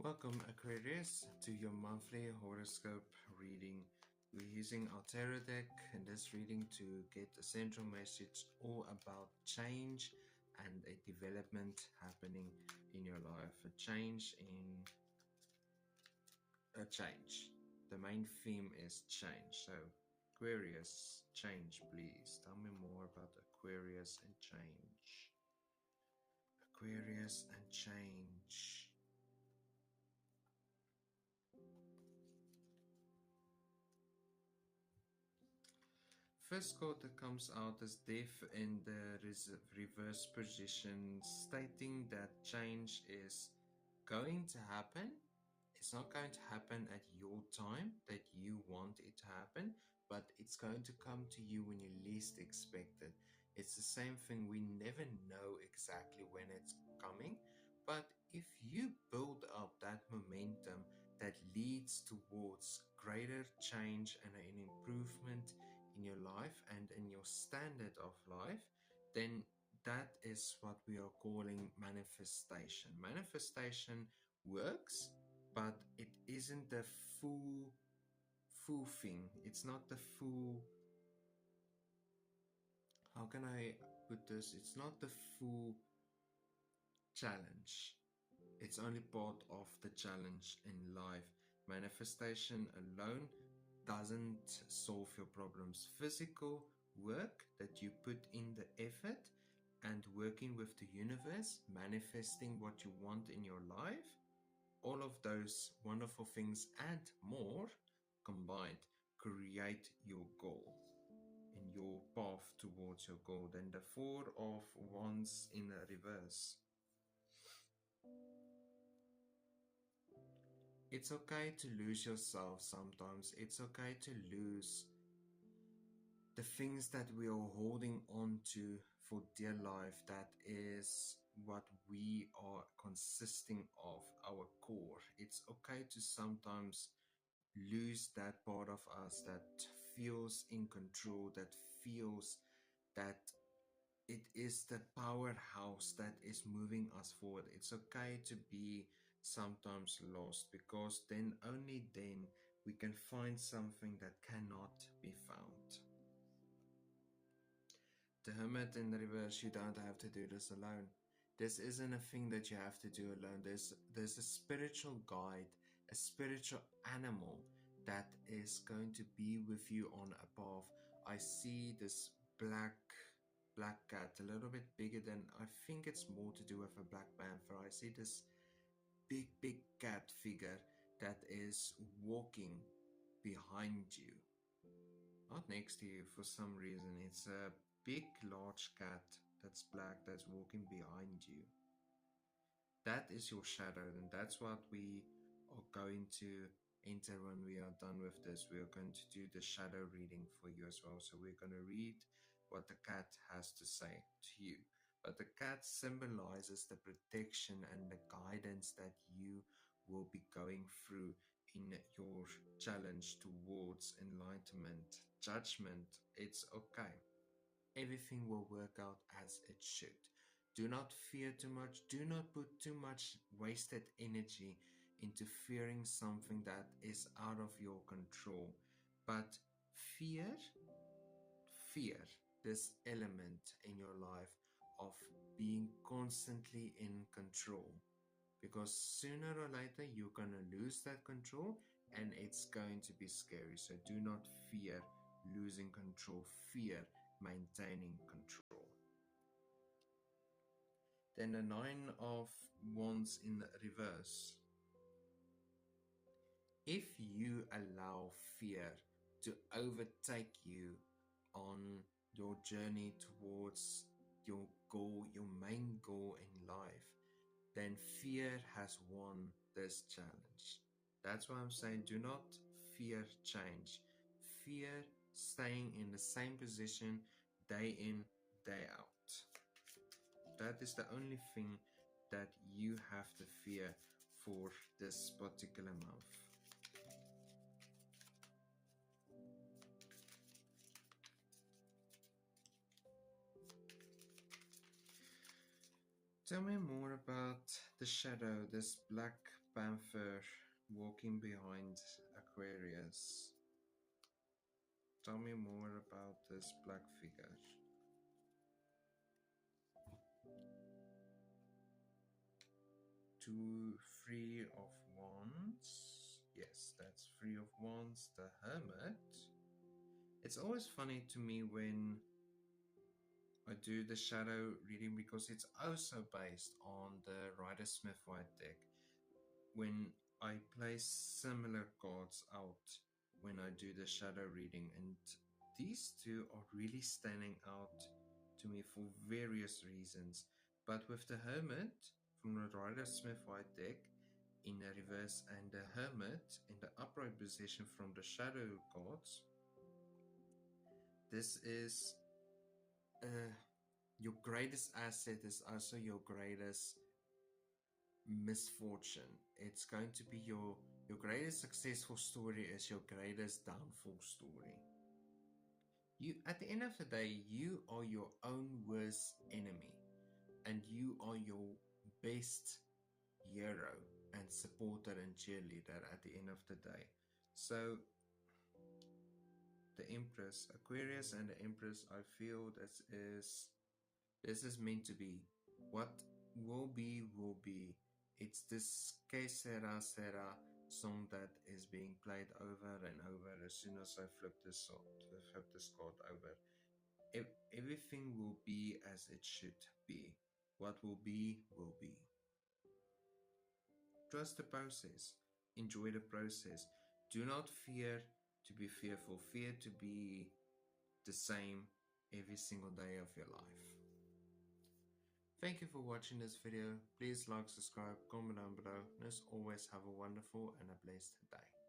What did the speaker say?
Welcome, Aquarius, to your monthly horoscope reading. We're using our tarot deck in this reading to get a central message all about change and a development happening in your life. A change. The main theme is change. So, Aquarius, change, please. Tell me more about Aquarius and change. Aquarius and change. First card that comes out is Death in the reverse position, stating that change is going to happen. It's not going to happen at your time that you want it to happen, but it's going to come to you when you least expect it. It's the same thing. We never know exactly when it's coming, but if you build up that momentum that leads towards greater change and an improvement in your life and in your standard of life, then that is what we are calling manifestation. Manifestation works, but it isn't the full thing. It's not the full, how can I put this? It's not the full challenge. It's only part of the challenge in life. Manifestation alone doesn't solve your problems. Physical work that you put in the effort and working with the universe, manifesting what you want in your life, all of those wonderful things and more combined create your goal and your path towards your goal. Then the Four of Wands in reverse. It's okay to lose yourself sometimes. It's okay to lose the things that we are holding on to for dear life. That is what we are consisting of, our core. It's okay to sometimes lose that part of us that feels in control, that feels that it is the powerhouse that is moving us forward. It's okay to be sometimes lost, because then only then we can find something that cannot be found. The Hermit in the reverse, you don't have to do this alone. This isn't a thing that you have to do alone. There's a spiritual guide, a spiritual animal that is going to be with you on a path. I see this black cat, a little bit bigger than, I think it's more to do with a Black Panther. I see this big cat figure that is walking behind you, not next to you for some reason. It's a big large cat that's black that's walking behind you. That is your shadow, and that's what we are going to enter when we are done with this. We are going to do the shadow reading for you as well. So we're going to read what the cat has to say to you. But the cat symbolizes the protection and the guidance that you will be going through in your challenge towards enlightenment, judgment. It's okay. Everything will work out as it should. Do not fear too much. Do not put too much wasted energy into fearing something that is out of your control. But fear this element in your life of being constantly in control. Because sooner or later you're going to lose that control and it's going to be scary. So do not fear losing control. Fear maintaining control. Then the Nine of Wands in the reverse. If you allow fear to overtake you on your journey towards your goal, your main goal in life, then fear has won this challenge. That's why I'm saying do not fear change. Fear staying in the same position day in, day out. That is the only thing that you have to fear for this particular month. Tell me more about the shadow, this black panther walking behind Aquarius. Tell me more about this black figure. Three of Wands. Yes, that's Three of Wands, the Hermit. It's always funny to me when I do the shadow reading because it's also based on the Rider-Smith-White deck. When I place similar cards out when I do the shadow reading, and these two are really standing out to me for various reasons. But with the Hermit from the Rider-Smith-White deck in a reverse and the Hermit in the upright position from the shadow cards, this is your greatest asset is also your greatest misfortune. It's going to be your greatest successful story is your greatest downfall story. You, at the end of the day, you are your own worst enemy, and you are your best hero and supporter and cheerleader at the end of the day. So the Empress, Aquarius and the Empress, I feel this is meant to be. What will be, will be. It's this Que Sera Sera song that is being played over and over as soon as I flip this card over. Everything will be as it should be. What will be, will be. Trust the process. Enjoy the process. Do not fear to be fearful. Fear to be the same every single day of your life. Thank you for watching this video. Please like, subscribe, comment down below, and as always, have a wonderful and a blessed day.